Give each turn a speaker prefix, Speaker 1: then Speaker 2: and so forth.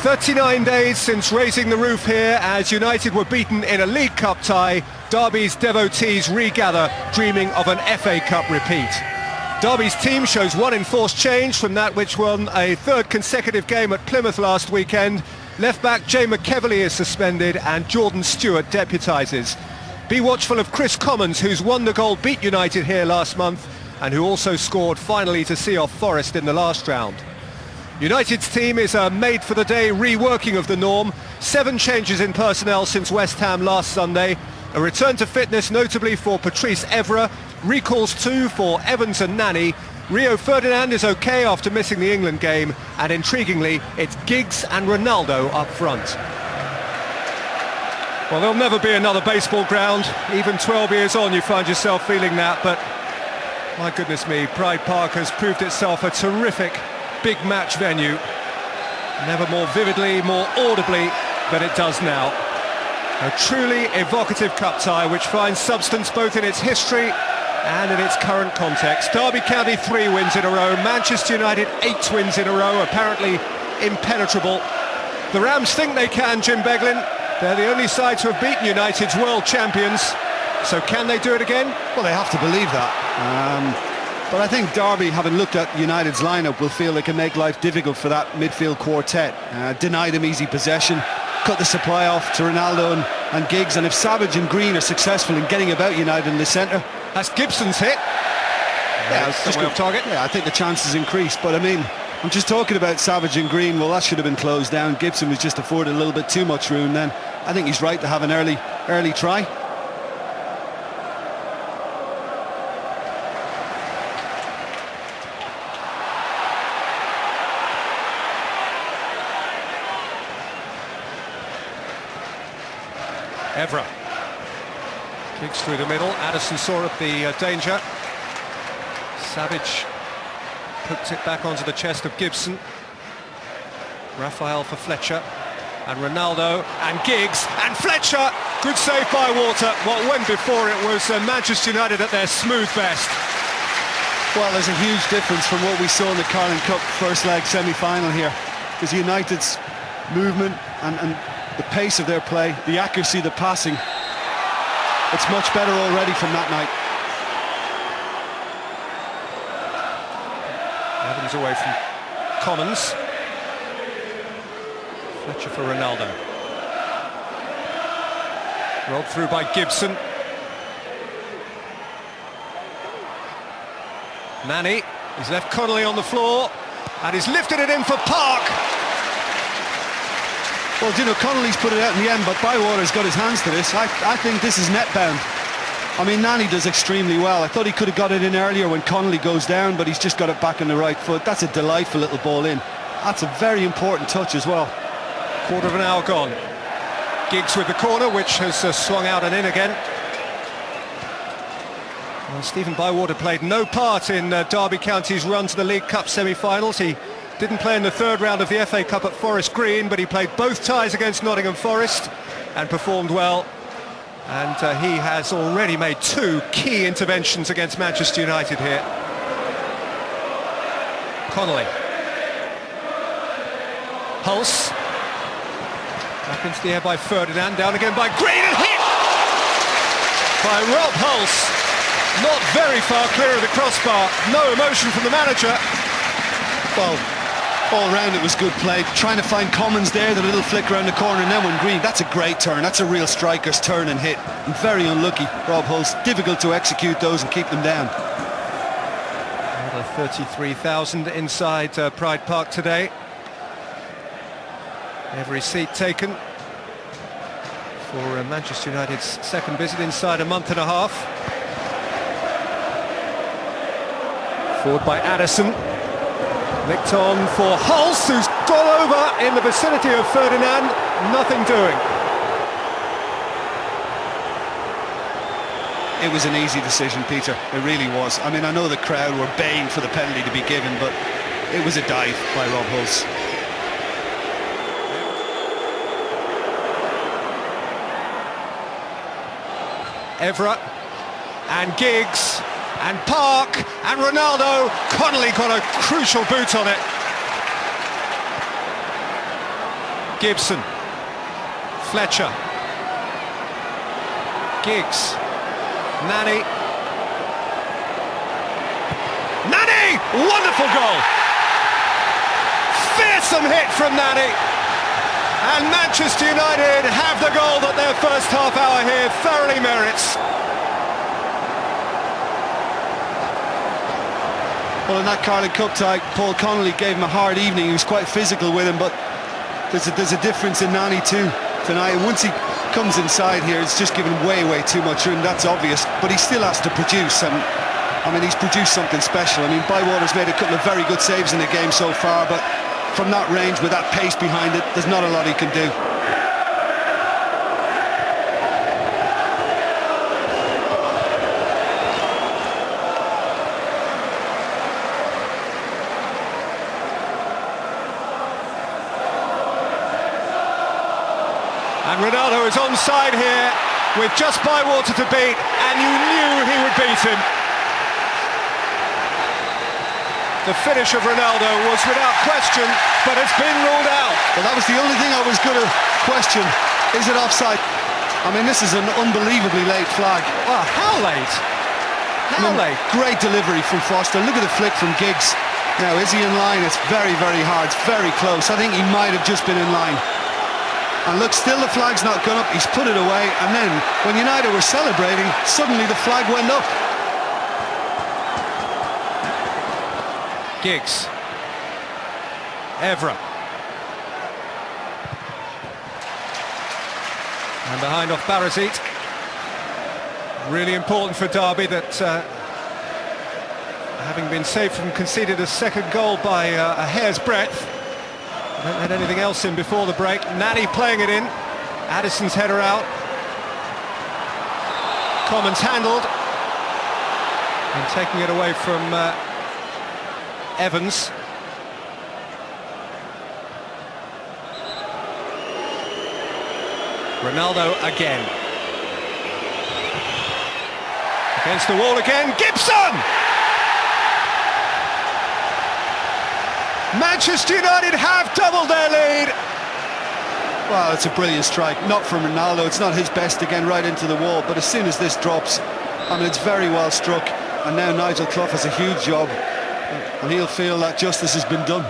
Speaker 1: 39 days since raising the roof here as United were beaten in a League Cup tie. Derby's devotees regather, dreaming of an FA Cup repeat. Derby's team shows one enforced change from that which won a third consecutive game at Plymouth last weekend. Left-back Jay McKeverley is suspended and Jordan Stewart deputises. Be watchful of Chris Commons, whose wonder-goal beat United here last month and who also scored finally to see off Forest in the last round. United's team is a made-for-the-day reworking of the norm. 7 changes in personnel since West Ham last Sunday. A return to fitness notably for Patrice Evra. Recalls too for Evans and Nani. Rio Ferdinand is okay after missing the England game. And intriguingly, it's Giggs and Ronaldo up front. Well, there'll never be another baseball ground. Even 12 years on, you find yourself feeling that. But my goodness me, Pride Park has proved itself a terrific big match venue, never more vividly, more audibly than it does now. A truly evocative cup tie which finds substance both in its history and in its current context. Derby County 3 wins in a row, Manchester United 8 wins in a row, apparently impenetrable. The Rams think they can, Jim Beglin. They're the only side to have beaten United's world champions. So can they do it again?
Speaker 2: Well, they have to believe that. But I think Derby, having looked at United's lineup, will feel they can make life difficult for that midfield quartet. Deny them easy possession, cut the supply off to Ronaldo and Giggs, and if Savage and Green are successful in getting about United in the centre...
Speaker 1: That's Gibson's hit.
Speaker 2: Yeah,
Speaker 1: just off target.
Speaker 2: Yeah, I think the chances increase, but I mean, I'm just talking about Savage and Green. Well, that should have been closed down. Gibson was just afforded a little bit too much room then. I think he's right to have an early try.
Speaker 1: Evra kicks through the middle. Addison saw up the danger. Savage puts it back onto the chest of Gibson. Raphael for Fletcher and Ronaldo and Giggs and Fletcher. Good save by Water. What went before it was Manchester United at their smooth best.
Speaker 2: Well, there's a huge difference from what we saw in the Carling Cup first leg semi-final here, because United's movement and the pace of their play, the accuracy of the passing, it's much better already from that night.
Speaker 1: Evans away from Commons. Fletcher for Ronaldo. Rolled through by Gibson. Nani, he's left Connolly on the floor and he's lifted it in for Park.
Speaker 2: Well, you know, Connolly's put it out in the end, but Bywater's got his hands to this. I think this is net bound. I mean, Nani does extremely well. I thought he could have got it in earlier when Connolly goes down, but he's just got it back on the right foot. That's a delightful little ball in. That's a very important touch as well.
Speaker 1: Quarter of an hour gone. Giggs with the corner, which has swung out and in again. Well, Stephen Bywater played no part in Derby County's run to the League Cup semi-finals. He didn't play in the third round of the FA Cup at Forest Green, but he played both ties against Nottingham Forest and performed well. And he has already made 2 key interventions against Manchester United here. Connolly. Hulse. Back into the air by Ferdinand, down again by Green and hit by Rob Hulse. Not very far clear of the crossbar. No emotion from the manager.
Speaker 2: Well, all round it was good play, trying to find Commons there, the little flick around the corner, and then when Green, that's a great turn, that's a real striker's turn and hit. And very unlucky, Rob Hulse, difficult to execute those and keep them down.
Speaker 1: Another 33,000 inside Pride Park today. Every seat taken for Manchester United's second visit inside a month and a half. Forward by Addison. Licked on for Hulse, who's gone over in the vicinity of Ferdinand. Nothing doing.
Speaker 2: It was an easy decision, Peter. It really was. I mean, I know the crowd were baying for the penalty to be given, but it was a dive by Rob Hulse.
Speaker 1: Evra and Giggs and Park and Ronaldo. Connolly got a crucial boot on it. Gibson. Fletcher. Giggs. Nani. Nani! Wonderful goal! Fearsome hit from Nani. And Manchester United have the goal that their first half hour here thoroughly merits.
Speaker 2: Well, in that Carling Cup tie, Paul Connolly gave him a hard evening. He was quite physical with him, but there's a difference in Nani too tonight. And once he comes inside here, it's just given way too much room. That's obvious, but he still has to produce. And I mean, he's produced something special. I mean, Bywater's made a couple of very good saves in the game so far, but from that range, with that pace behind it, there's not a lot he can do.
Speaker 1: And Ronaldo is onside here with just Bywater to beat, and you knew he would beat him. The finish of Ronaldo was without question, but it's been ruled out.
Speaker 2: Well, that was the only thing I was going to question. Is it offside? I mean, this is an unbelievably late flag.
Speaker 1: Well, how late? How late?
Speaker 2: Great delivery from Foster. Look at the flick from Giggs. Now, is he in line? It's very hard. It's very close. I think he might have just been in line. And look, still the flag's not gone up. He's put it away. And then, when United were celebrating, suddenly the flag went up.
Speaker 1: Giggs. Evra. And behind off Barazit. Really important for Derby that having been saved from conceded a second goal by a hair's breadth. Don't let anything else in before the break. Nani playing it in. Addison's header out. Commons handled. And taking it away from Evans. Ronaldo again. Against the wall again. Gibson! Manchester United have doubled their lead.
Speaker 2: Well, it's a brilliant strike. Not from Ronaldo. It's not his best again, right into the wall. But as soon as this drops, I mean, it's very well struck. And now Nigel Clough has a huge job. And he'll feel that justice has been done.